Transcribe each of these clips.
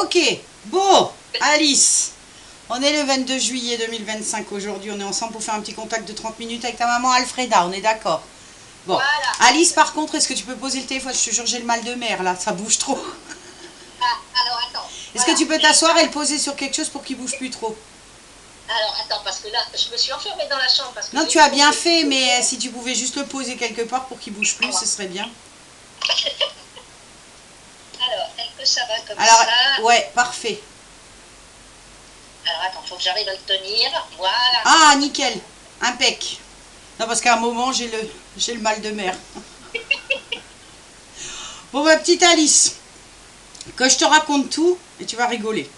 Ok, bon, Alice, on est le 22 juillet 2025 aujourd'hui, on est ensemble pour faire un petit contact de 30 minutes avec ta maman Alfreda, on est d'accord? Bon, Voilà. Alice, par contre, est-ce que tu peux poser le téléphone? Je te jure, j'ai le mal de mer là, ça bouge trop. Ah, alors attends. Est-ce Voilà. que tu peux t'asseoir et le poser sur quelque chose pour qu'il bouge plus trop? Alors attends, parce que là, je me suis enfermée dans la chambre parce que Non, j'ai tu as une bien grosse- fait, mais si tu pouvais juste le poser quelque part pour qu'il bouge plus, ce serait bien. Alors, est-ce que ça va comme Alors, ça? ouais, parfait. Alors attends, faut que j'arrive à le tenir. Voilà. Ah, nickel, impec. Non, parce qu'à un moment, j'ai le mal de mer. Bon, ma petite Alice, que je te raconte tout et tu vas rigoler.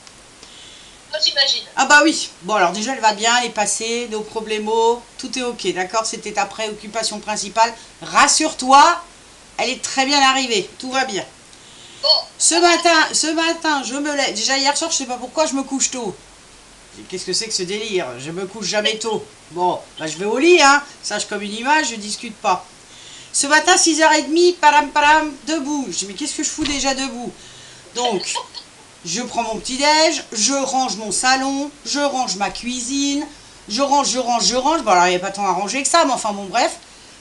Moi j'imagine. Ah bah oui, bon alors déjà elle va bien, elle est passée, nos problèmes, tout est ok, d'accord? C'était ta préoccupation principale. Rassure-toi, elle est très bien arrivée, tout va bien. Bon. Ce matin, je me lève. Déjà hier soir, je sais pas pourquoi je me couche tôt. Qu'est-ce que c'est que ce délire? Je me couche jamais tôt. Bon, bah je vais au lit, hein. Sage comme une image, je discute pas. Ce matin, 6h30, param param, debout. Je dis, mais qu'est-ce que je fous déjà debout? Donc, je prends mon petit-déj, je range mon salon, je range ma cuisine, je range. Bon, alors, il n'y a pas tant à ranger que ça, mais enfin, bon, bref.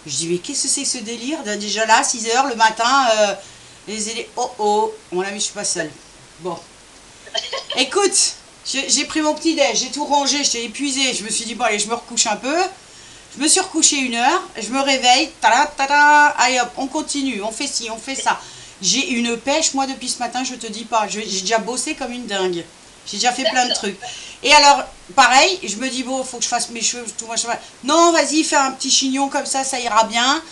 Je dis, mais qu'est-ce que c'est que ce délire? Déjà là, 6h le matin, oh, mon ami, je suis pas seule. Bon. Écoute, j'ai pris mon petit-déj, j'ai tout rangé, j'étais épuisée. Je me suis dit, bon, allez, je me recouche un peu. Je me suis recouchée 1 heure, je me réveille, allez hop, on continue, on fait ci, on fait ça. J'ai une pêche, moi, depuis ce matin, je te dis pas. J'ai déjà bossé comme une dingue. J'ai déjà fait plein de trucs. Et alors, pareil, je me dis, bon, faut que je fasse mes cheveux, tout machin. Non, vas-y, fais un petit chignon comme ça ira bien.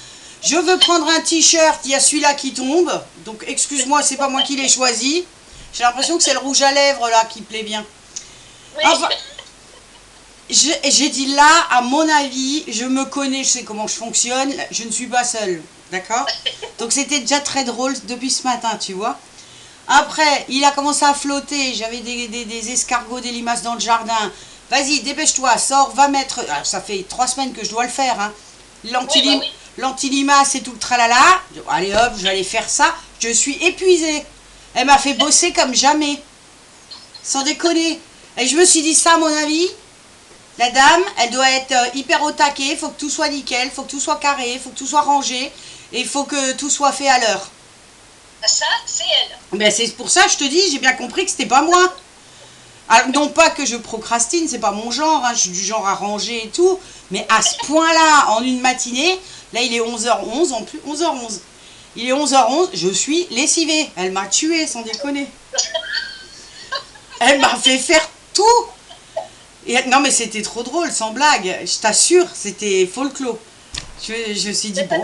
Je veux prendre un t-shirt, il y a celui-là qui tombe. Donc, excuse-moi, c'est pas moi qui l'ai choisi. J'ai l'impression que c'est le rouge à lèvres, là, qui plaît bien. Oui. Enfin, j'ai dit là, à mon avis, je me connais, je sais comment je fonctionne, je ne suis pas seule, d'accord? Donc c'était déjà très drôle depuis ce matin, tu vois. Après, il a commencé à flotter, j'avais des escargots, des limaces dans le jardin. Vas-y, dépêche-toi, sors, va mettre... Alors, ça fait 3 semaines que je dois le faire, hein. L'antilimace et tout le tralala. Allez hop, je vais aller faire ça. Je suis épuisée. Elle m'a fait bosser comme jamais. Sans déconner. Et je me suis dit ça, à mon avis... La dame, elle doit être hyper au taquet, il faut que tout soit nickel, il faut que tout soit carré, il faut que tout soit rangé, et il faut que tout soit fait à l'heure. Ça, c'est elle. Ben c'est pour ça que je te dis, j'ai bien compris que c'était pas moi. Alors, non pas que je procrastine, c'est pas mon genre, hein, je suis du genre à ranger et tout, mais à ce point-là, en une matinée, là il est 11h11, en plus 11h11. Il est 11h11, je suis lessivée. Elle m'a tuée, sans déconner. Elle m'a fait faire tout. Et, non mais c'était trop drôle, sans blague, je t'assure, c'était folklore. Je me suis dit, bon,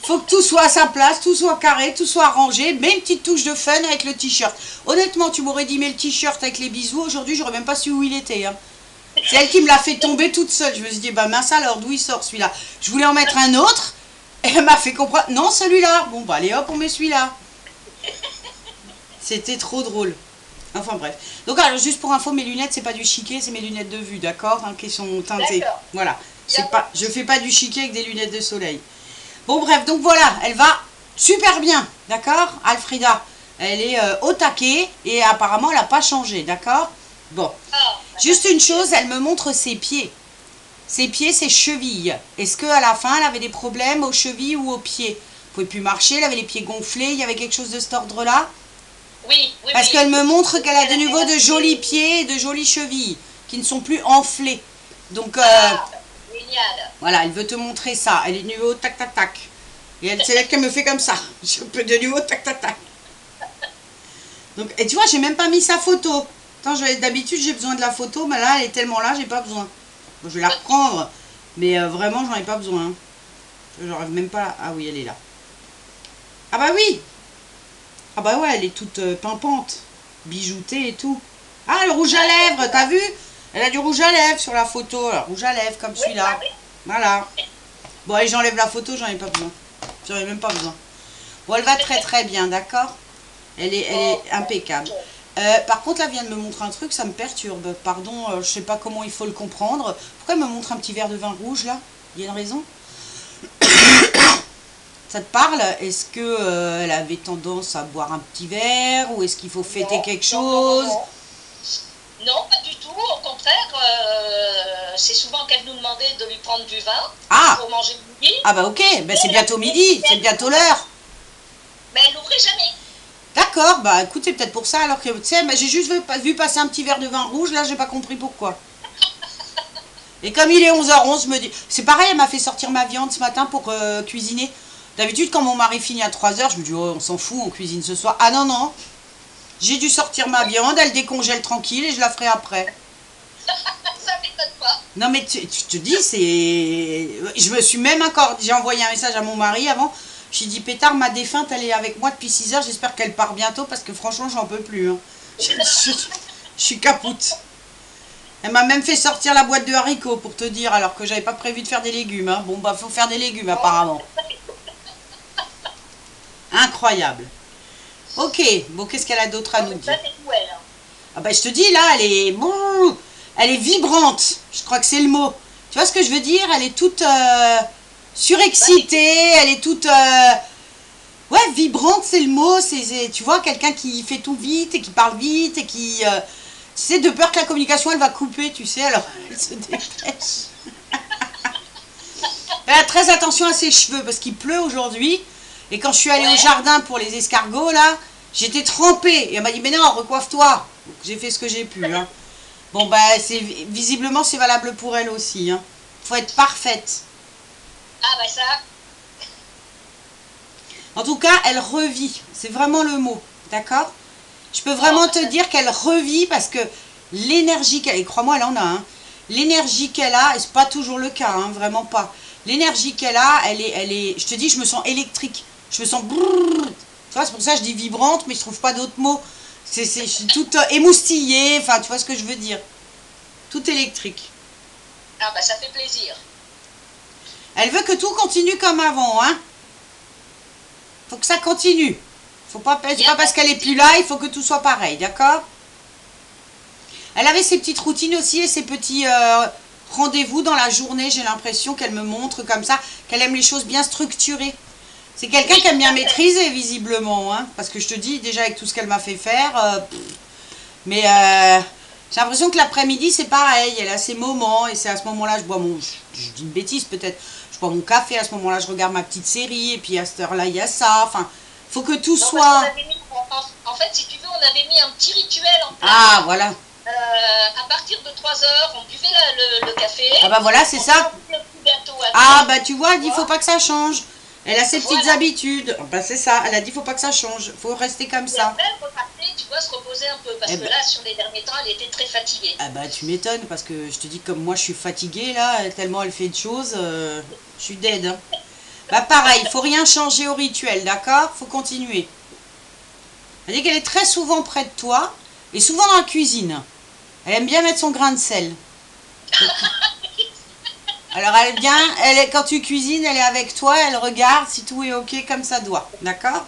faut que tout soit à sa place, tout soit carré, tout soit rangé, mets une petite touche de fun avec le t-shirt. Honnêtement, tu m'aurais dit, mets le t-shirt avec les bisous, aujourd'hui, j'aurais même pas su où il était. Hein. C'est elle qui me l'a fait tomber toute seule. Je me suis dit, bah mince alors, d'où il sort celui-là? Je voulais en mettre un autre, et elle m'a fait comprendre, non, celui-là. Bon, bah allez hop, on met celui-là. C'était trop drôle. Enfin bref. Donc alors juste pour info, mes lunettes c'est pas du chiquet, c'est mes lunettes de vue, d'accord, hein, qui sont teintées. Voilà. C'est pas, je fais pas du chiquet avec des lunettes de soleil. Bon bref, donc voilà, elle va super bien, d'accord, Alfreda. Elle est au taquet et apparemment elle n'a pas changé, d'accord. Bon. Juste une chose, elle me montre ses pieds. Ses pieds, ses chevilles. Est-ce qu'à la fin elle avait des problèmes aux chevilles ou aux pieds? Elle pouvait plus marcher, elle avait les pieds gonflés, il y avait quelque chose de cet ordre-là? Oui, oui. Parce qu'elle me montre qu'elle a de nouveau de jolis pieds et de jolies chevilles, qui ne sont plus enflées. Donc, génial. voilà, elle veut te montrer ça. Elle est de nouveau tac tac tac. Et c'est elle qu'elle me fait comme ça. Je peux de nouveau tac tac tac. Donc, et tu vois, j'ai même pas mis sa photo. D'habitude, j'ai besoin de la photo, mais là, elle est tellement là, j'ai pas besoin. Bon, je vais la reprendre, mais vraiment, j'en ai pas besoin. Hein. J'arrive même pas là. Ah oui, elle est là. Ah bah oui. Ah bah ouais, elle est toute pimpante, bijoutée et tout. Ah, le rouge à lèvres, t'as vu? Elle a du rouge à lèvres sur la photo, alors, rouge à lèvres comme celui-là. Voilà. Bon, allez, j'enlève la photo, j'en ai pas besoin. J'en ai même pas besoin. Bon, elle va très très bien, d'accord? Elle est impeccable. Par contre, là, elle vient de me montrer un truc, ça me perturbe. Pardon, je sais pas comment il faut le comprendre. Pourquoi elle me montre un petit verre de vin rouge, là? Il y a une raison? Ça te parle? Est-ce que elle avait tendance à boire un petit verre ou est-ce qu'il faut fêter quelque chose? Non, pas du tout. Au contraire, c'est souvent qu'elle nous demandait de lui prendre du vin pour manger le midi. Ah bah ok, ben c'est bientôt midi, c'est bientôt l'heure. Mais elle n'ouvrait jamais. D'accord, bah écoute, c'est peut-être pour ça alors que, tu sais, j'ai juste vu passer un petit verre de vin rouge, là j'ai pas compris pourquoi. Et comme il est 11h11, je me dis... C'est pareil, elle m'a fait sortir ma viande ce matin pour cuisiner. D'habitude, quand mon mari finit à 3h, je me dis, oh, on s'en fout, on cuisine ce soir. Ah non, non. J'ai dû sortir ma viande, elle décongèle tranquille et je la ferai après. Ça m'étonne pas. Non mais tu te dis, c'est... Je me suis même encore... J'ai envoyé un message à mon mari avant. J'ai dit, Pétard, ma défunte, elle est avec moi depuis 6h, j'espère qu'elle part bientôt parce que franchement, j'en peux plus. Hein. Je suis capoute. Elle m'a même fait sortir la boîte de haricots pour te dire, alors que j'avais pas prévu de faire des légumes. Hein. Bon, bah, faut faire des légumes apparemment. Incroyable. Ok, bon, qu'est-ce qu'elle a d'autre à nous dire? Ah bah, je te dis, là, elle est vibrante. Je crois que c'est le mot. Tu vois ce que je veux dire? Elle est toute surexcitée, elle est toute... ouais, vibrante, c'est le mot. Tu vois, quelqu'un qui fait tout vite et qui parle vite et qui... tu sais, de peur que la communication, elle va couper, tu sais, alors elle se dépêche. Elle a très attention à ses cheveux, parce qu'il pleut aujourd'hui. Et quand je suis allée au jardin pour les escargots, là, j'étais trempée. Et elle m'a dit, mais non, recoiffe-toi. Donc j'ai fait ce que j'ai pu. Hein. Bon, bah, visiblement, c'est valable pour elle aussi. Hein. Faut être parfaite. Ah, bah ça. En tout cas, elle revit. C'est vraiment le mot. D'accord? Je peux vraiment te dire qu'elle revit parce que l'énergie qu'elle... Et crois-moi, elle en a. Hein, l'énergie qu'elle a, et c'est pas toujours le cas, hein, vraiment pas. L'énergie qu'elle a, elle est... Je te dis, je me sens électrique. Je me sens... Brrr, tu vois, c'est pour ça que je dis vibrante, mais je trouve pas d'autres mots. Je suis toute émoustillée. Enfin, tu vois ce que je veux dire. Tout électrique. Ah, bah ça fait plaisir. Elle veut que tout continue comme avant, hein. Faut que ça continue. C'est pas parce qu'elle est plus là, il faut que tout soit pareil, d'accord? Elle avait ses petites routines aussi et ses petits rendez-vous dans la journée, j'ai l'impression qu'elle me montre comme ça, qu'elle aime les choses bien structurées. C'est quelqu'un qui aime bien maîtriser, visiblement, hein, parce que je te dis, déjà avec tout ce qu'elle m'a fait faire, mais j'ai l'impression que l'après-midi, c'est pareil, elle a ses moments, et c'est à ce moment-là, je bois mon... Je dis une bêtise peut-être, je bois mon café, à ce moment-là, je regarde ma petite série, et puis à cette heure-là, il y a ça, enfin... Faut que tout soit... En fait, si tu veux, on avait mis un petit rituel en place. Ah, voilà. À partir de 3h, on buvait le café. Ah bah voilà, c'est ça. Ah bah tu vois, elle dit faut pas que ça change. Elle a ses petites habitudes. Bah c'est ça, elle a dit faut pas que ça change. Faut rester comme ça. Après, elle repartait, tu vois, se reposer un peu. Parce que là, sur les derniers temps, elle était très fatiguée. Ah bah tu m'étonnes, parce que je te dis comme moi je suis fatiguée là, tellement elle fait de choses, je suis dead. Hein. Bah pareil, il faut rien changer au rituel, d'accord? Faut continuer. Elle dit qu'elle est très souvent près de toi, et souvent dans la cuisine. Elle aime bien mettre son grain de sel. Alors elle vient, quand tu cuisines, elle est avec toi, elle regarde si tout est ok comme ça doit, d'accord?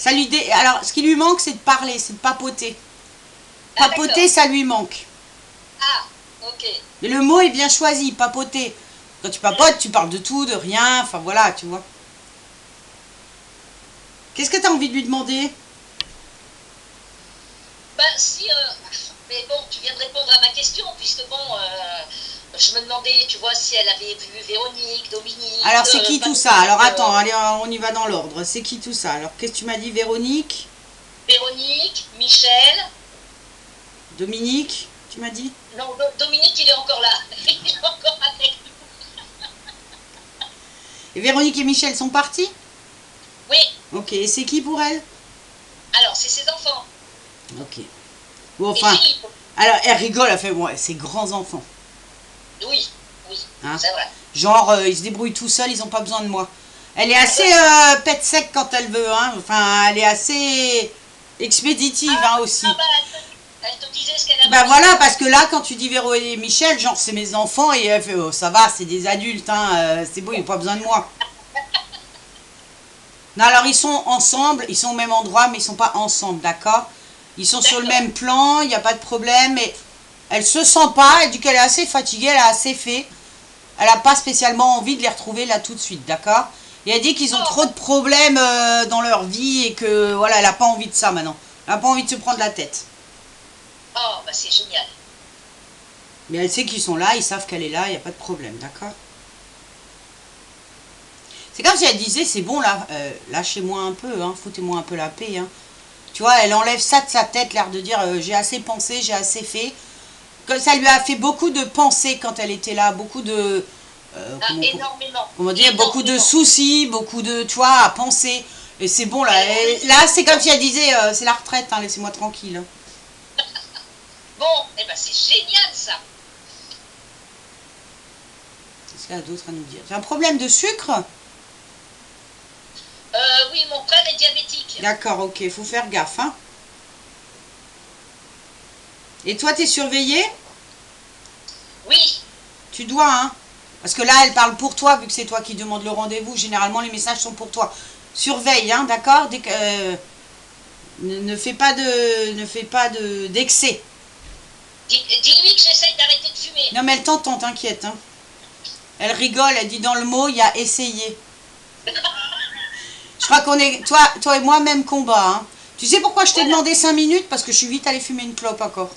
Alors ce qui lui manque, c'est de parler, c'est de papoter. Papoter, ça lui manque. Ah, ok. Mais le mot est bien choisi, papoter. Quand tu papotes, tu parles de tout, de rien, enfin voilà, tu vois. Qu'est-ce que tu as envie de lui demander? Ben si, mais bon, tu viens de répondre à ma question, puisque bon, je me demandais, tu vois, si elle avait vu Véronique, Dominique... Alors c'est qui tout ça? Alors attends, allez, on y va dans l'ordre. C'est qui tout ça? Alors qu'est-ce que tu m'as dit? Véronique? Véronique, Michel... Dominique, tu m'as dit? Non, Dominique, il est encore là. Il est encore avec nous. Et Véronique et Michel sont partis? Oui. Ok, et c'est qui pour elle? Alors, c'est ses enfants. Ok. Bon, enfin, alors elle rigole, elle fait, bon, c'est grands enfants. Oui, oui, hein, c'est vrai. Genre, ils se débrouillent tout seuls, ils n'ont pas besoin de moi. Elle est assez pète sec quand elle veut, hein. Enfin, elle est assez expéditive, hein, aussi. Ah bah, elle te disait ce qu'elle avait. Bah voilà, parce que là, quand tu dis Véro et Michel, genre, c'est mes enfants, et elle fait, oh, ça va, c'est des adultes, hein, c'est beau, ils n'ont pas besoin de moi. Non, alors, ils sont ensemble, ils sont au même endroit, mais ils sont pas ensemble, d'accord? Ils sont sur le même plan, il n'y a pas de problème, mais elle se sent pas, elle dit qu'elle est assez fatiguée, elle a assez fait. elle n'a pas spécialement envie de les retrouver là tout de suite, d'accord? Et elle dit qu'ils ont trop de problèmes dans leur vie et que voilà, elle n'a pas envie de ça maintenant. Elle n'a pas envie de se prendre la tête. Oh, bah c'est génial. Mais elle sait qu'ils sont là, ils savent qu'elle est là, il n'y a pas de problème, d'accord? C'est comme si elle disait, c'est bon là, lâchez-moi un peu, hein, foutez-moi un peu la paix. Hein. Tu vois, elle enlève ça de sa tête, l'air de dire, j'ai assez pensé, j'ai assez fait. Que ça lui a fait beaucoup de pensées quand elle était là, beaucoup de... Énormément. Comment dire, beaucoup de soucis, beaucoup de, tu vois, à penser. Et c'est bon là, là c'est comme si elle disait, c'est la retraite, hein, laissez-moi tranquille. Hein. Bon, eh ben c'est génial ça. Qu'est-ce qu'il y a d'autre à nous dire? J'ai un problème de sucre? Oui, mon frère est diabétique. D'accord, ok, faut faire gaffe. Hein. Et toi, t'es surveillée? Oui. Tu dois, hein. Parce que là, elle parle pour toi, vu que c'est toi qui demande le rendez-vous. Généralement, les messages sont pour toi. Surveille, hein, d'accord? Dès que, ne fais pas d'excès. Dis-lui que j'essaye d'arrêter de fumer. Non, mais elle t'entend, t'inquiète. Hein. Elle rigole, elle dit dans le mot, il y a essayé. Je crois qu'on est, toi et moi, même combat. Hein. Tu sais pourquoi je t'ai demandé 5 minutes? Parce que je suis vite allée fumer une clope encore.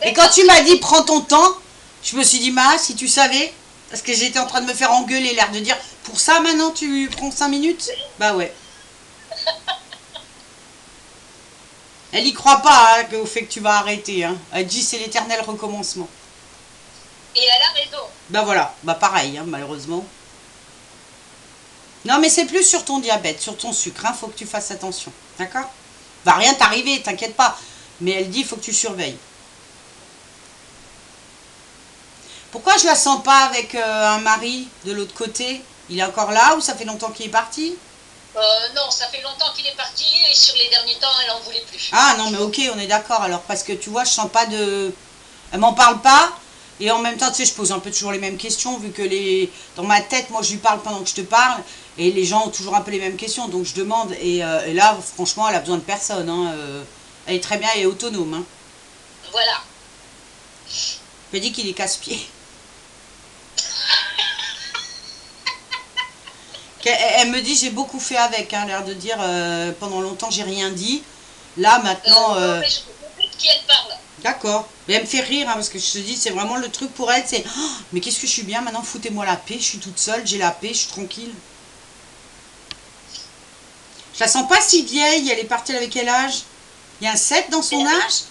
Et quand tu m'as dit, prends ton temps, je me suis dit, si tu savais, parce que j'étais en train de me faire engueuler, l'air de dire, pour ça maintenant tu prends 5 minutes? Bah ouais. Elle y croit pas hein, au fait que tu vas arrêter. Hein. Elle dit, c'est l'éternel recommencement. Et elle a raison. Bah voilà, bah pareil, hein, malheureusement. Non, mais c'est plus sur ton diabète, sur ton sucre, hein, faut que tu fasses attention, d'accord? Va rien t'arriver, t'inquiète pas. Mais elle dit, il faut que tu surveilles. Pourquoi je la sens pas avec un mari de l'autre côté? Il est encore là ou ça fait longtemps qu'il est parti? Non, ça fait longtemps qu'il est parti et sur les derniers temps, elle en voulait plus. Ah non, mais ok, on est d'accord alors, parce que tu vois, je sens pas de... Elle m'en parle pas, et en même temps, tu sais, je pose un peu toujours les mêmes questions, vu que dans ma tête, moi, je lui parle pendant que je te parle, et les gens ont toujours un peu les mêmes questions, donc je demande, et là, franchement, elle a besoin de personne, hein, elle est très bien, elle est autonome. Hein. Voilà. Je dis qu'il est casse-pied. Elle me dit, j'ai beaucoup fait avec, hein, l'air de dire, pendant longtemps, j'ai rien dit. Là, maintenant... Mais je sais de qui elle parle. D'accord. Mais elle me fait rire, hein, parce que je te dis, c'est vraiment le truc pour elle, c'est oh, mais qu'est-ce que je suis bien, maintenant foutez-moi la paix, je suis toute seule, j'ai la paix, je suis tranquille. Je la sens pas si vieille, elle est partie avec quel âge? Il y a un 7 dans son âge?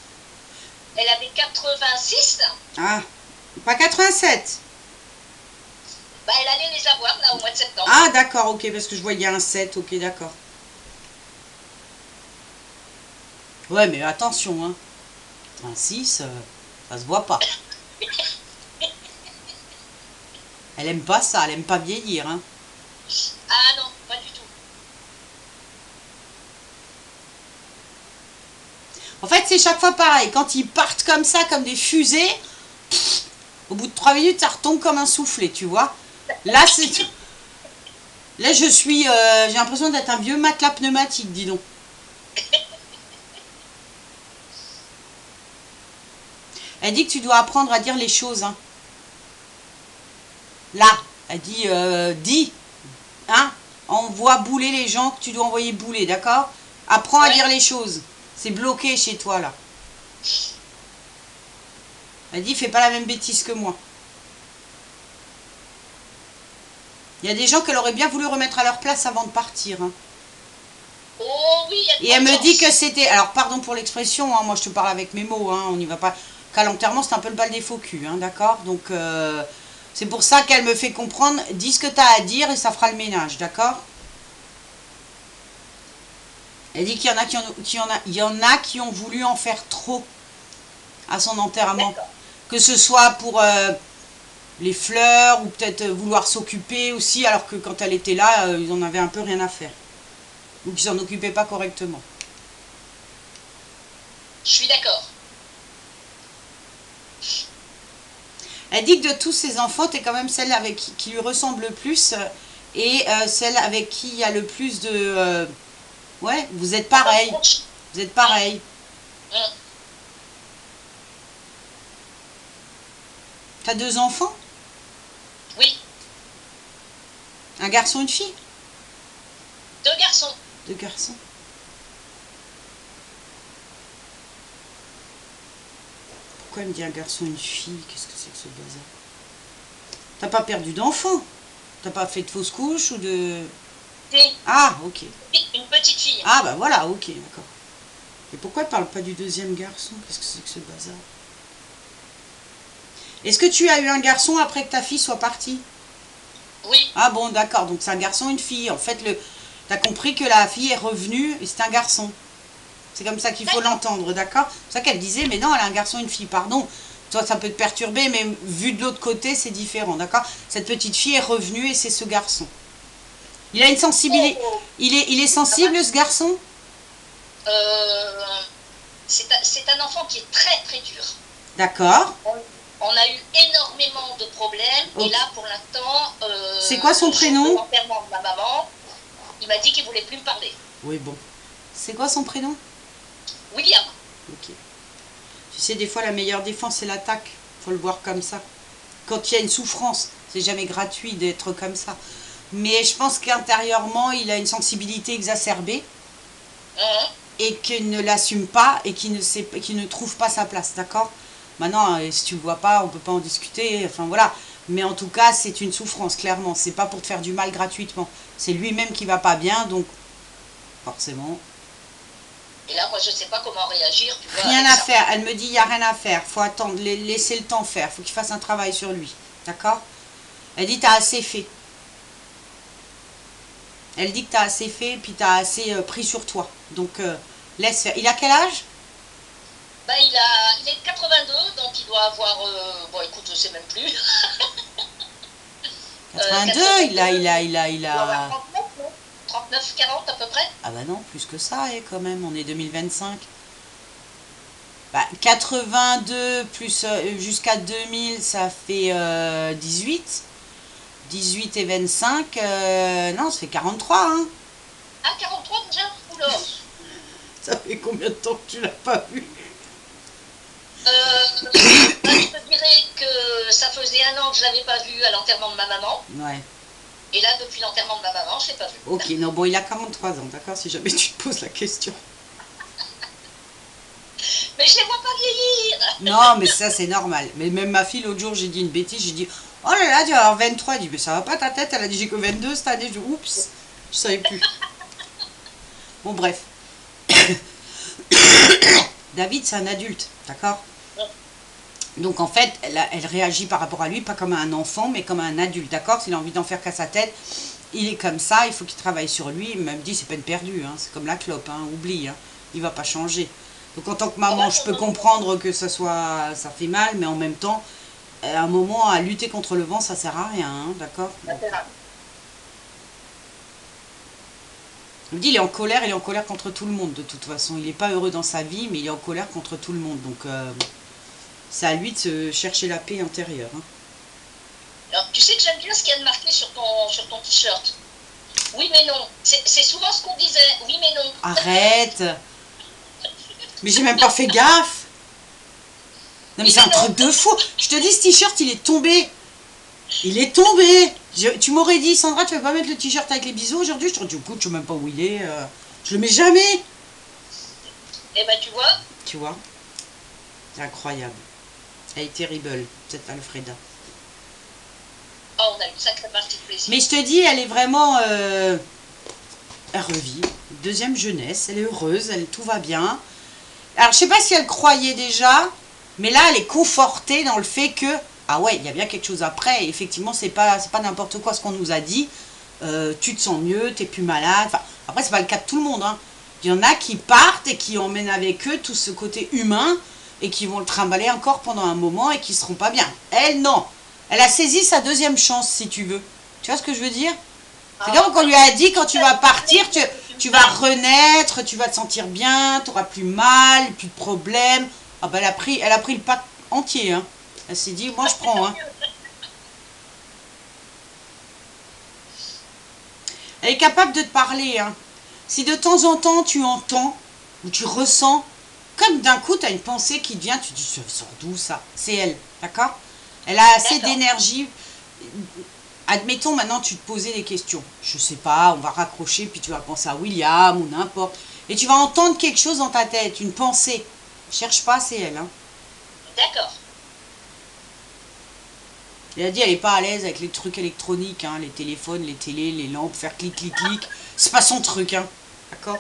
Elle avait 86. Ah, pas 87. Bah, elle allait les avoir là au mois de septembre. Ah, d'accord, ok, parce que je vois il y a un 7, ok, d'accord. Ouais, mais attention, hein. Un 6, ça se voit pas. Elle aime pas ça, elle aime pas vieillir, hein. Ah non, pas du tout. En fait, c'est chaque fois pareil. Quand ils partent comme ça, comme des fusées, au bout de 3 minutes, ça retombe comme un soufflet, tu vois. Là, c'est... Là, je suis... j'ai l'impression d'être un vieux matelas pneumatique, dis donc. Elle dit que tu dois apprendre à dire les choses. Hein. Là, elle dit, dis, hein, envoie bouler les gens que tu dois envoyer bouler, d'accord? Apprends à dire les choses. C'est bloqué chez toi, là. Elle dit, fais pas la même bêtise que moi. Il y a des gens qu'elle aurait bien voulu remettre à leur place avant de partir. Hein. Oh oui, il y a de Et elle me chance. dit que c'était... Alors, pardon pour l'expression, hein, moi je te parle avec mes mots, hein, on n'y va pas... Qu'à l'enterrement, c'est un peu le bal des faux culs, hein, d'accord? Donc, c'est pour ça qu'elle me fait comprendre, dis ce que tu as à dire et ça fera le ménage, d'accord? Elle dit qu'il y en a qui ont voulu en faire trop à son enterrement. Que ce soit pour les fleurs ou peut-être vouloir s'occuper aussi, alors que quand elle était là, ils en avaient un peu rien à faire. Ou qu'ils s'en occupaient pas correctement. Je suis d'accord. Elle dit que de tous ses enfants, tu es quand même celle avec qui lui ressemble le plus et celle avec qui il y a le plus de... ouais, vous êtes pareil. Vous êtes pareil. T'as 2 enfants? Oui, Un garçon, une fille? 2 garçons. 2 garçons. Pourquoi elle me dit un garçon, une fille? Qu'est-ce que c'est que ce bazar? T'as pas perdu d'enfant? T'as pas fait de fausse couche ou de... Si, Ah, ok. une petite fille. Ah, bah voilà, ok, d'accord. Et pourquoi elle parle pas du deuxième garçon? Qu'est-ce que c'est que ce bazar? Est-ce que tu as eu un garçon après que ta fille soit partie? Oui, Ah bon, d'accord, donc c'est un garçon, une fille. En fait, t'as compris que la fille est revenue et c'est un garçon. C'est comme ça qu'il faut l'entendre, d'accord? C'est ça qu'elle disait, mais non, elle a un garçon, une fille, pardon. Toi, ça peut te perturber, mais vu de l'autre côté, c'est différent, d'accord? Cette petite fille est revenue et c'est ce garçon. Il a une sensibilité. oh, Il est sensible, ce garçon? euh, c'est un enfant qui est très très dur. D'accord. On a eu énormément de problèmes Ok. et là pour l'instant, C'est quoi son le jour prénom? de l'enterrement de ma maman, il m'a dit qu'il voulait plus me parler. Oui, bon. C'est quoi son prénom? William, Ok. Tu sais, des fois, la meilleure défense, c'est l'attaque. Faut le voir comme ça. Quand il y a une souffrance, c'est jamais gratuit d'être comme ça. Mais je pense qu'intérieurement, il a une sensibilité exacerbée hein, et qu'il ne l'assume pas et qu'il ne trouve pas sa place, d'accord? Maintenant, si tu ne le vois pas, on peut pas en discuter, enfin voilà. Mais en tout cas, c'est une souffrance, clairement. C'est pas pour te faire du mal gratuitement. C'est lui-même qui va pas bien, donc forcément. et là moi je sais pas comment réagir, tu vois, Rien avec à ça. faire. Elle me dit, il n'y a rien à faire. Faut attendre, laisser le temps faire. Faut qu'il fasse un travail sur lui, d'accord? Elle dit, t'as assez fait. Elle dit que t'as assez fait, puis t'as assez pris sur toi. Donc, laisse faire. Il a quel âge? Ben, il est de 82, donc il doit avoir, bon écoute, je sais même plus, 82, 82, il il doit avoir a... 39, non 39, 40 à peu près. Ah bah non, plus que ça, quand même. On est 2025. Bah, 82 plus jusqu'à 2000, ça fait 18. 18 et 25, non, ça fait 43, hein. Ah, 43 déjà. Oula. Ça fait combien de temps que tu l'as pas vu? Ben, je te dirais que ça faisait 1 an que je l'avais pas vu à l'enterrement de ma maman, Ouais. et là depuis l'enterrement de ma maman, je l'ai pas vu. Ok, non, bon, il a 43 ans, d'accord, si jamais tu te poses la question. Mais je les vois pas vieillir. Non, mais ça, c'est normal. Mais même ma fille, l'autre jour, j'ai dit une bêtise, j'ai dit, oh là là, tu vas avoir 23. Elle dit, mais ça va pas ta tête? Elle a dit, j'ai que 22 cette année. Je dis, oups, je savais plus. Bon, bref. David, c'est un adulte, d'accord? Donc, en fait, elle réagit par rapport à lui, pas comme un enfant, mais comme un adulte, d'accord? S'il a envie d'en faire qu'à sa tête, il est comme ça, il faut qu'il travaille sur lui. Il me dit, c'est peine perdue, hein, c'est comme la clope, hein, oublie, hein, il va pas changer. Donc, en tant que maman, je peux comprendre que ça fait mal, mais en même temps, à un moment, à lutter contre le vent, ça sert à rien, hein, d'accord? Il me dit, il est en colère contre tout le monde, de toute façon. Il n'est pas heureux dans sa vie, mais il est en colère contre tout le monde. Donc, c'est à lui de se chercher la paix intérieure, hein. Alors, tu sais que j'aime bien ce qu'il y a de marqué sur ton t-shirt. Oui, mais non. C'est souvent ce qu'on disait. Oui, mais non. Arrête! Mais j'ai même pas fait gaffe! Non, mais c'est un truc de fou! Je te dis, ce t-shirt, il est tombé! Il est tombé! Tu m'aurais dit, Sandra, tu vas pas mettre le t-shirt avec les bisous aujourd'hui? Je t'aurais dit, écoute, je sais même pas où il est. Je le mets jamais! Eh ben, tu vois. Tu vois? C'est incroyable. Elle est terrible, cette Alfreda. Oh, on a une sacrée partie de plaisir. Mais je te dis, elle est vraiment... elle revit. Deuxième jeunesse, elle est heureuse, tout va bien. Alors, je sais pas si elle croyait déjà, mais là, elle est confortée dans le fait que... Ah ouais, il y a bien quelque chose après. Et effectivement, c'est pas n'importe quoi ce qu'on nous a dit. Tu te sens mieux, t'es plus malade. Enfin, après, c'est pas le cas de tout le monde, hein. Il y en a qui partent et qui emmènent avec eux tout ce côté humain et qui vont le trimballer encore pendant un moment et qui seront pas bien. Elle, non. Elle a saisi sa deuxième chance, si tu veux. Tu vois ce que je veux dire? C'est comme qu'on lui a dit, quand tu vas partir, tu vas renaître, tu vas te sentir bien, tu n'auras plus mal, plus de problèmes. Ah ben elle a pris le pack entier, hein. Elle s'est dit, moi je prends, hein. Elle est capable de te parler, hein. Si de temps en temps tu entends ou tu ressens, comme d'un coup tu as une pensée qui te vient, tu te dis, ça sort d'où ça? C'est elle, d'accord? Elle a assez d'énergie. admettons maintenant tu te posais des questions. Je sais pas, on va raccrocher, puis tu vas penser à William ou n'importe. Et tu vas entendre quelque chose dans ta tête, une pensée. Cherche pas, c'est elle. Hein. D'accord. Elle a dit elle est pas à l'aise avec les trucs électroniques, hein, les téléphones, les télés, les lampes, faire clic, clic, clic. C'est pas son truc, hein. D'accord.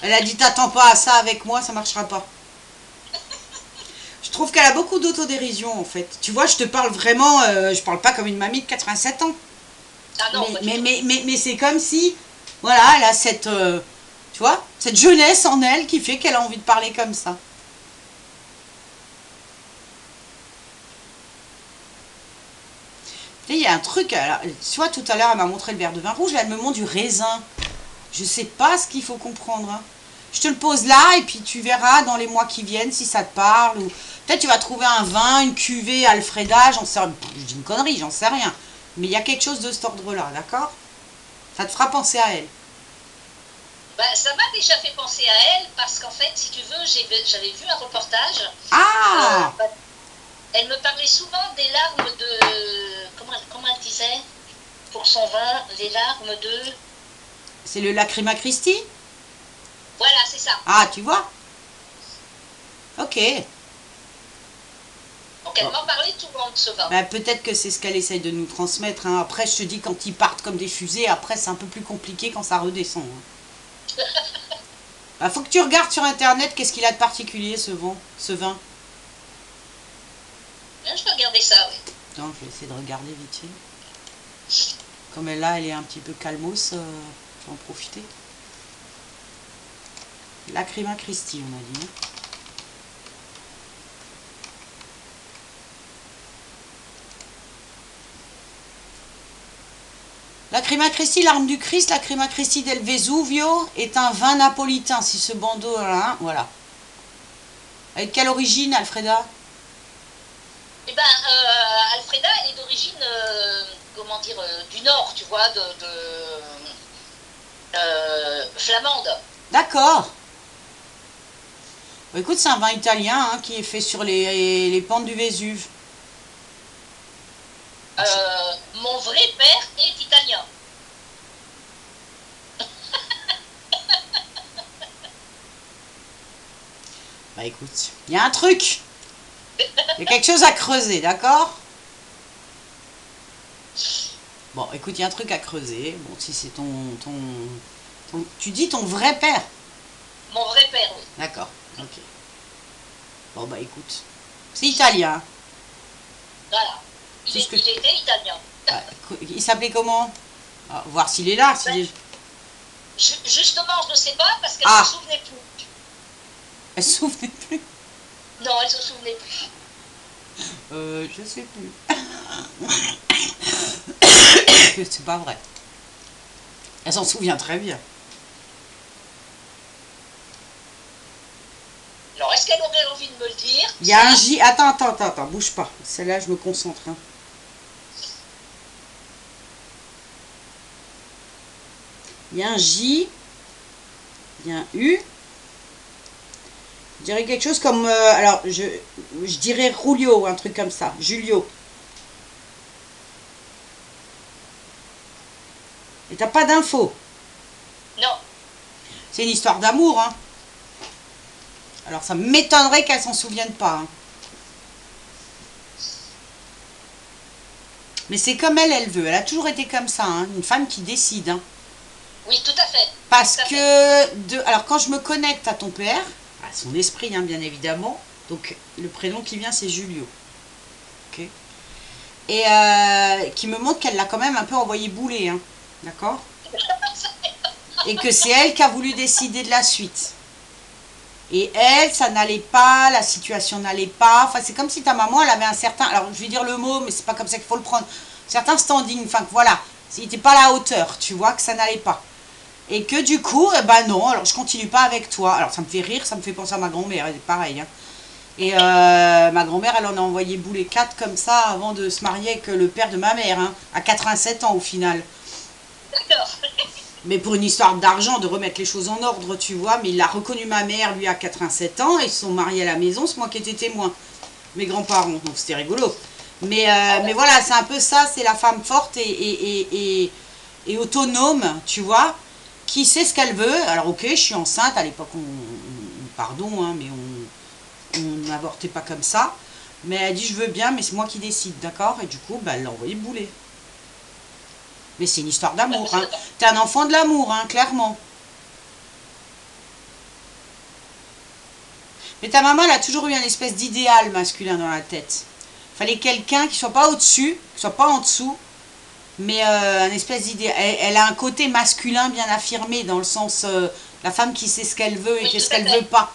Elle a dit t'attends pas à ça avec moi, ça marchera pas. Je trouve qu'elle a beaucoup d'autodérision en fait. Tu vois, je te parle vraiment, je parle pas comme une mamie de 87 ans. Ah non, Mais c'est comme si, voilà, elle a cette, tu vois, cette jeunesse en elle qui fait qu'elle a envie de parler comme ça. Il y a un truc, tu vois, tout à l'heure, elle m'a montré le verre de vin rouge, là, elle me montre du raisin. Je sais pas ce qu'il faut comprendre. Hein. Je te le pose là, et puis tu verras dans les mois qui viennent si ça te parle. Ou peut-être tu vas trouver un vin, une cuvée Alfreda, j'en sais rien. Je dis une connerie, j'en sais rien. Mais il y a quelque chose de cet ordre-là, d'accord? Ça te fera penser à elle. Ben, ça m'a déjà fait penser à elle, parce qu'en fait, si tu veux, j'avais vu un reportage. Ah Elle me parlait souvent des larmes de... Comment elle disait pour son vin, les larmes de... C'est le Lacrima Christi? Voilà, c'est ça. Ah, tu vois? Ok. Donc elle m'en parlait souvent de ce vin. Ben, peut-être que c'est ce qu'elle essaye de nous transmettre. Hein. Après, je te dis, quand ils partent comme des fusées, après, c'est un peu plus compliqué quand ça redescend. Hein. Ben, faut que tu regardes sur Internet qu'est-ce qu'il a de particulier, ce vin. Je vais regarder ça, oui. Attends, je vais essayer de regarder vite fait. Comme elle là, elle est un petit peu calmos, je vais en profiter. Lacrima Christi, on a dit. Hein. Lacrima Christi, l'arme du Christ, Lacrima Christi del Vesuvio est un vin napolitain. Si ce bandeau, hein, voilà. Avec quelle origine, Alfreda? Eh ben, Alfreda, elle est d'origine, comment dire, du nord, tu vois, flamande. D'accord. Bon, écoute, c'est un vin italien hein, qui est fait sur les pentes du Vésuve. Mon vrai père est italien. Bah écoute, il y a un truc. Il y a quelque chose à creuser, d'accord? Bon, écoute, il y a un truc à creuser. Bon, si c'est tu dis ton vrai père? Mon vrai père, oui. D'accord, ok. Bon, bah écoute, c'est italien. Voilà. Il était italien. Il s'appelait comment? Ah, voir s'il est là. Justement, je ne sais pas parce qu'elle ne se souvenait plus. Elle se souvenait plus? Non, elle se souvenait plus. Je sais plus. C'est pas vrai. Elle s'en souvient très bien. Alors, est-ce qu'elle aurait envie de me le dire? Il y a un J. Attends, bouge pas. Celle-là, je me concentre. Hein. Il y a un J. Il y a un U. Je dirais quelque chose comme... alors, je dirais Julio, un truc comme ça. Julio. Et t'as pas d'infos? Non. C'est une histoire d'amour, hein. Alors, ça m'étonnerait qu'elle s'en souvienne pas. Hein. Mais c'est comme elle veut. Elle a toujours été comme ça, hein. Une femme qui décide. Hein. Oui, tout à fait. Parce que... Alors, quand je me connecte à ton père, à son esprit, hein, bien évidemment, donc le prénom qui vient, c'est Julio. Ok. Et qui me montre qu'elle l'a quand même un peu envoyé bouler, hein. D'accord? Et que c'est elle qui a voulu décider de la suite. Et elle, ça n'allait pas, la situation n'allait pas. Enfin, c'est comme si ta maman, elle avait un certain... Alors, je vais dire le mot, mais c'est pas comme ça qu'il faut le prendre. Certain standing, enfin, voilà. Il n'était pas à la hauteur, tu vois, que ça n'allait pas. Et que du coup, eh ben non, alors je continue pas avec toi. Alors, ça me fait rire, ça me fait penser à ma grand-mère, elle est pareil. Hein. Et ma grand-mère, elle en a envoyé bouler 4 comme ça avant de se marier avec le père de ma mère, hein, à 87 ans au final. D'accord. Mais pour une histoire d'argent, de remettre les choses en ordre, tu vois. Mais il a reconnu ma mère, lui, à 87 ans. Ils se sont mariés à la maison, c'est moi qui étais témoin. Mes grands-parents, donc c'était rigolo. Mais voilà, c'est un peu ça, c'est la femme forte et autonome, tu vois, qui sait ce qu'elle veut. Alors ok, je suis enceinte, à l'époque, pardon, hein, mais on n'avortait pas comme ça. Mais elle dit, je veux bien, mais c'est moi qui décide, d'accord? Et du coup, bah, elle l'a envoyé bouler. Mais c'est une histoire d'amour, hein. T'es un enfant de l'amour, hein, clairement. Mais ta maman, elle a toujours eu un espèce d'idéal masculin dans la tête. Fallait quelqu'un qui soit pas au-dessus, qui soit pas en dessous, mais un espèce d'idéal. Elle a un côté masculin bien affirmé, dans le sens, la femme qui sait ce qu'elle veut et Oui, qu'est-ce tout à qu'elle fait. veut pas.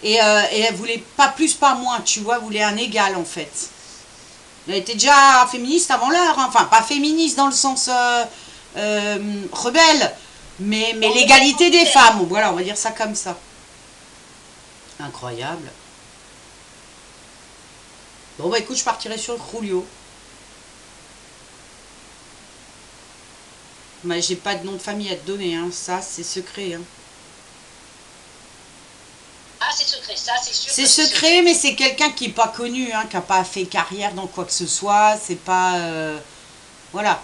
Et elle voulait pas plus, pas moins, tu vois, elle voulait un égal, en fait. Elle était déjà féministe avant l'heure, hein. Enfin, pas féministe dans le sens rebelle, mais l'égalité des femmes, voilà, on va dire ça comme ça. Incroyable. Bon bah écoute, je partirai sur le Julio. Mais j'ai pas de nom de famille à te donner, hein. Ça c'est secret. Hein. Ah, c'est secret, ça, c'est sûr. C'est secret, mais c'est quelqu'un qui est pas connu, hein, qui a pas fait carrière dans quoi que ce soit. C'est pas... voilà.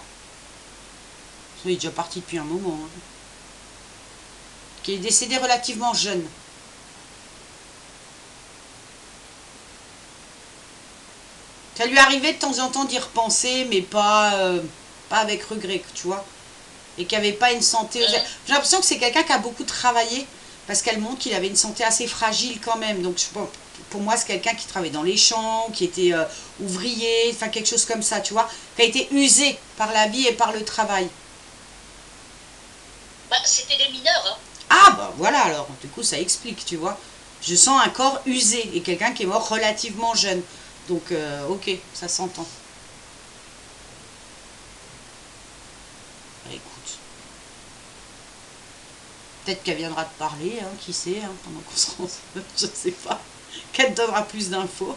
Il est déjà parti depuis un moment. Hein. Qui est décédé relativement jeune. Ça lui arrivait de temps en temps d'y repenser, mais pas avec regret, tu vois. Et qui n'avait pas une santé... J'ai l'impression que c'est quelqu'un qui a beaucoup travaillé, parce qu'elle montre qu'il avait une santé assez fragile quand même. Donc pour moi, c'est quelqu'un qui travaillait dans les champs, qui était ouvrier, enfin quelque chose comme ça, tu vois. Qui a été usé par la vie et par le travail. Bah, c'était des mineurs, hein. Ah bah voilà alors, du coup ça explique, tu vois. Je sens un corps usé et quelqu'un qui est mort relativement jeune. Donc ok, ça s'entend. Bah, écoute. Peut-être qu'elle viendra te parler, hein, qui sait, hein, pendant qu'on se rend, je sais pas. Qu'elle te donnera plus d'infos.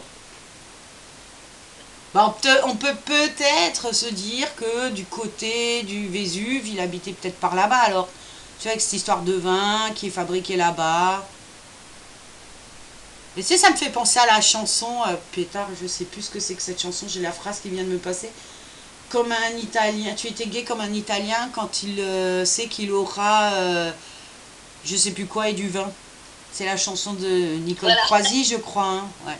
Bah, on peut peut-être se dire que du côté du Vésuve, il habitait peut-être par là-bas alors. Tu vois, avec cette histoire de vin qui est fabriqué là-bas. Et tu sais, ça me fait penser à la chanson, pétard, je sais plus ce que c'est que cette chanson, j'ai la phrase qui vient de me passer. Comme un Italien, tu étais gay comme un Italien quand il sait qu'il aura, je sais plus quoi, et du vin. C'est la chanson de Nicole Voilà. Croisy, je crois. Hein. Ouais.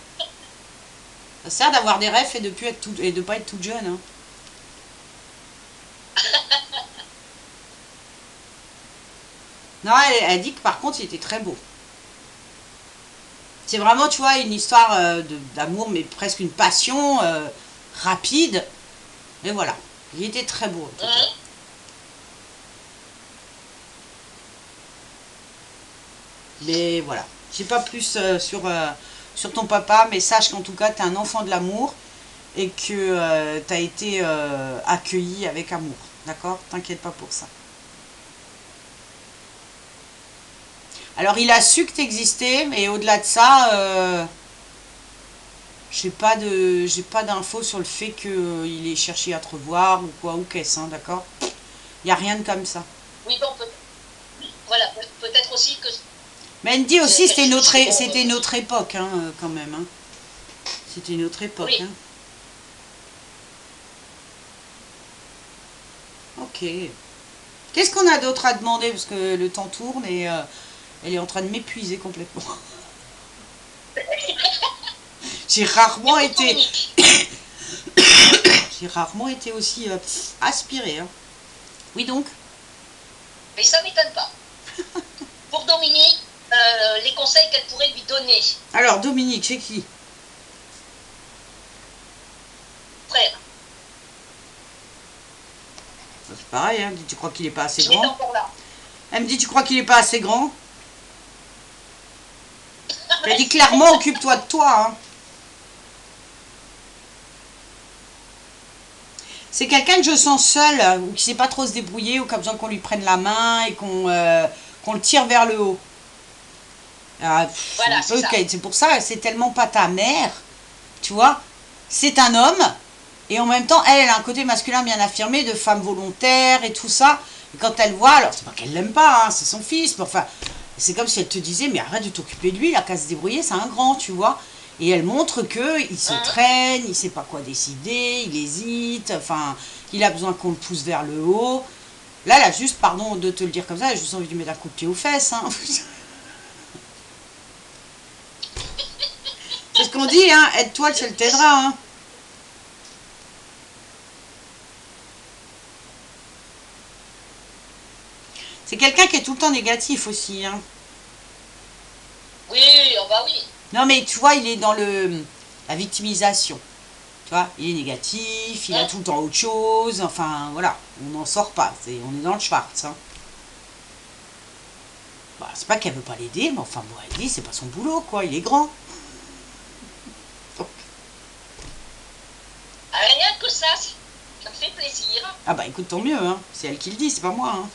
Ça sert d'avoir des rêves et de plus être tout, et de pas être toute jeune. Hein. Non, elle dit que par contre, il était très beau. C'est vraiment, tu vois, une histoire d'amour, mais presque une passion rapide. Et voilà. Il était très beau, en tout cas. Mais voilà. Je sais pas plus sur ton papa, mais sache qu'en tout cas, tu es un enfant de l'amour et que tu as été accueilli avec amour. D'accord? T'inquiète pas pour ça. Alors, il a su que tu existais, mais au-delà de ça, j'ai pas d'infos sur le fait qu'il ait cherché à te revoir ou quoi, ou qu'est-ce, hein, d'accord? Il n'y a rien de comme ça. Oui, bon, voilà, peut-être aussi que... Mais Andy aussi, c'était une autre époque, hein, quand même. Hein. C'était une autre époque. Oui. Hein. Ok. Qu'est-ce qu'on a d'autre à demander? Parce que le temps tourne et elle est en train de m'épuiser complètement. J'ai rarement été... J'ai rarement été aussi aspirée. Hein. Oui donc. Mais ça m'étonne pas. Pour Dominique, les conseils qu'elle pourrait lui donner. Alors Dominique, c'est qui? Frère. C'est pareil, hein. Tu crois qu'il est pas assez Je grand? encore là. Elle me dit, tu crois qu'il est pas assez grand? Elle dit clairement, occupe-toi de toi. Hein. C'est quelqu'un que je sens seul, ou qui sait pas trop se débrouiller, ou qui a besoin qu'on lui prenne la main et qu'on le tire vers le haut. Ah, voilà, c'est pour ça, c'est tellement pas ta mère, tu vois. C'est un homme, et en même temps, elle a un côté masculin bien affirmé, de femme volontaire et tout ça. Et quand elle voit, alors c'est pas qu'elle l'aime pas, hein, c'est son fils, mais enfin, c'est comme si elle te disait, mais arrête de t'occuper de lui, il a qu'à se débrouiller, c'est un grand, tu vois. Et elle montre que il se traîne, il sait pas quoi décider, il hésite, enfin, il a besoin qu'on le pousse vers le haut. Là, elle a juste, pardon de te le dire comme ça, j'ai juste envie de lui mettre un coup de pied aux fesses. Hein. C'est ce qu'on dit, hein, aide-toi, le ciel t'aidera. Hein. C'est quelqu'un qui est tout le temps négatif aussi. Hein. Oui, oh bah oui. Non, mais tu vois, il est dans la victimisation. Tu vois, il est négatif, il a tout le temps autre chose. Enfin, voilà, on n'en sort pas. On est dans le Schwarz. Hein. Bah, c'est pas qu'elle veut pas l'aider, mais enfin, bon, elle dit, c'est pas son boulot, quoi. Il est grand. Donc. Rien que ça me fait plaisir. Ah bah, écoute, tant mieux. Hein. C'est elle qui le dit, c'est pas moi. Hein.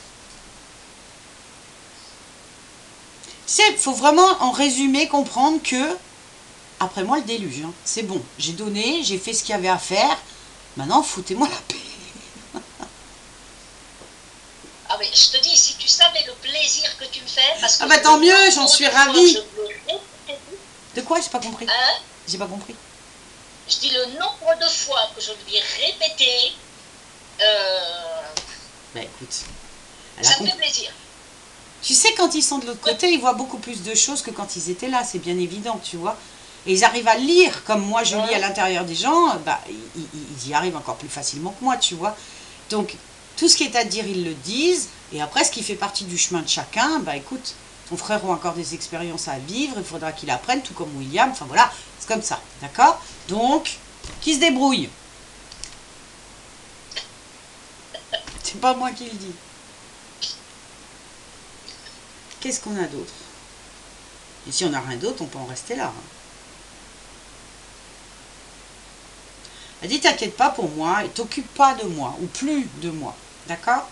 Tu sais, il faut vraiment, en résumé, comprendre que après moi, le déluge. Hein. C'est bon, j'ai donné, j'ai fait ce qu'il y avait à faire. Maintenant, foutez-moi la paix. Ah mais je te dis, si tu savais le plaisir que tu me fais... Parce que ah bah tant mieux, j'en suis ravie. De quoi? J'ai pas compris. Hein? J'ai pas compris. Je dis le nombre de fois que je lui ai répété... Bah écoute. Ça me fait plaisir. Tu sais, quand ils sont de l'autre côté, ils voient beaucoup plus de choses que quand ils étaient là, c'est bien évident, tu vois. Et ils arrivent à lire, comme moi je lis à l'intérieur des gens, bah, ils y arrivent encore plus facilement que moi, tu vois. Donc, tout ce qui est à dire, ils le disent. Et après, ce qui fait partie du chemin de chacun, bah écoute, ton frère a encore des expériences à vivre, il faudra qu'il apprenne, tout comme William. Enfin voilà, c'est comme ça, d'accord? Donc, qui se débrouille? C'est pas moi qui le dis. Qu'est-ce qu'on a d'autre? Et si on n'a rien d'autre, on peut en rester là. Hein. Elle dit, t'inquiète pas pour moi, et t'occupe pas de moi, ou plus de moi, d'accord?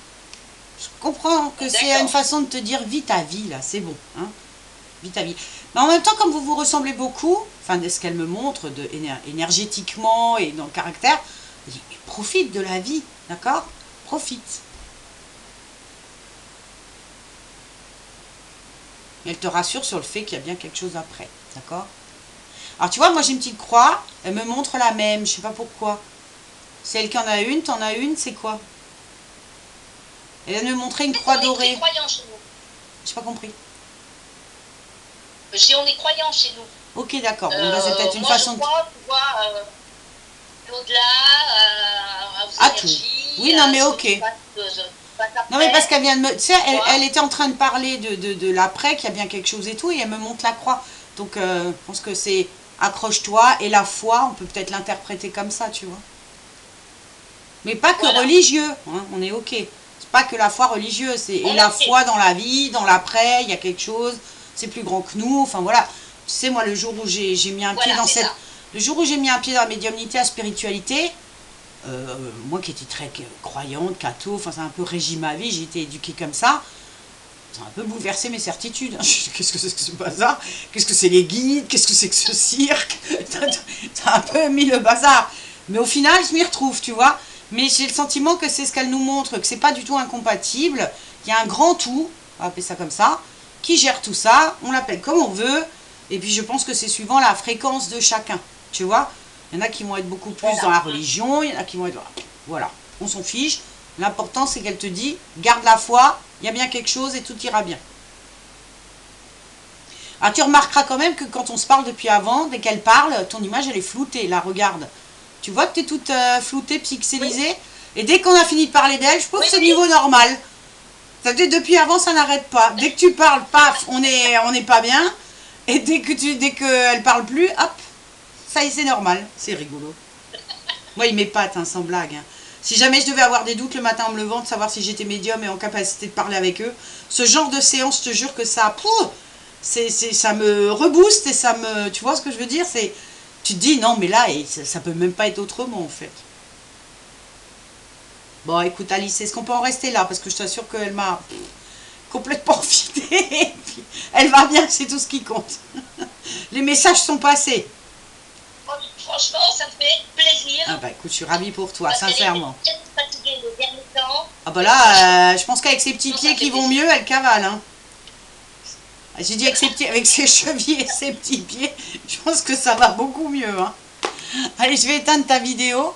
Je comprends que c'est une façon de te dire, vis ta vie, là, c'est bon, hein? Vis ta vie. Mais en même temps, comme vous vous ressemblez beaucoup, enfin, de ce qu'elle me montre, énergétiquement et dans le caractère, elle dit, profite de la vie, d'accord? Profite. Et elle te rassure sur le fait qu'il y a bien quelque chose après, d'accord? Alors tu vois, moi j'ai une petite croix, elle me montre la même, je sais pas pourquoi. C'est elle qui en a une, t'en as une, c'est quoi? Elle vient de me montrer une croix dorée. On est croyants chez nous. J'ai pas compris. Je dis on est croyants chez nous. Ok, d'accord. Bon, bah, c'est peut-être une façon de... Au-delà, à tout. Oui, non mais ok. Non mais parce qu'elle vient de me... Tu sais, elle était en train de parler de l'après, qu'il y a bien quelque chose et tout, et elle me montre la croix. Donc je pense que c'est accroche-toi, et la foi, on peut peut-être l'interpréter comme ça, tu vois. Mais pas que religieux, hein, on est ok. C'est pas que la foi religieuse, c'est et la foi dans la vie, dans l'après, il y a quelque chose, c'est plus grand que nous, enfin voilà. Tu sais, moi, le jour où j'ai mis un pied dans cette... Le jour où j'ai mis un pied dans la médiumnité, la spiritualité, moi qui étais très croyante, catho, enfin ça a un peu régi ma vie, j'ai été éduquée comme ça, ça a un peu bouleversé mes certitudes. Qu'est-ce que c'est que ce bazar? Qu'est-ce que c'est les guides? Qu'est-ce que c'est que ce cirque? Ça a un peu mis le bazar. Mais au final, je m'y retrouve, tu vois. Mais j'ai le sentiment que c'est ce qu'elle nous montre, que c'est pas du tout incompatible, qu'il y a un grand tout, on va appeler ça comme ça, qui gère tout ça, on l'appelle comme on veut, et puis je pense que c'est suivant la fréquence de chacun, tu vois. Il y en a qui vont être beaucoup plus dans la religion, il y en a qui vont être... Voilà, on s'en fiche. L'important, c'est qu'elle te dit, garde la foi, il y a bien quelque chose et tout ira bien. Ah, tu remarqueras quand même que quand on se parle depuis avant, dès qu'elle parle, ton image, elle est floutée, là, regarde. Tu vois que tu es toute floutée, pixelisée. Et dès qu'on a fini de parler d'elle, je pense que c'est niveau normal. Ça veut dire, depuis avant, ça n'arrête pas. Dès que tu parles, paf, on est pas bien. Et dès qu'elle parle plus, hop, ça y est, c'est normal. C'est rigolo. Moi, il m'épate, hein, sans blague. Hein. Si jamais je devais avoir des doutes le matin en me levant, de savoir si j'étais médium et en capacité de parler avec eux, ce genre de séance, je te jure que ça, ça me rebooste et ça me... Tu vois ce que je veux dire? Tu te dis, non, mais là, ça peut même pas être autrement, en fait. Bon, écoute, Alice, est-ce qu'on peut en rester là? Parce que je t'assure qu'elle m'a complètement vidée. Elle va bien, c'est tout ce qui compte. Les messages sont passés. Franchement, ça me fait plaisir. Ah bah écoute, je suis ravie pour toi, sincèrement. Elle est fatiguée le dernier temps. Ah bah là, je pense qu'avec ses petits pieds qui vont mieux, elle cavale. Hein. J'ai dit avec ses chevilles et ses petits pieds, je pense que ça va beaucoup mieux. Hein. Allez, je vais éteindre ta vidéo.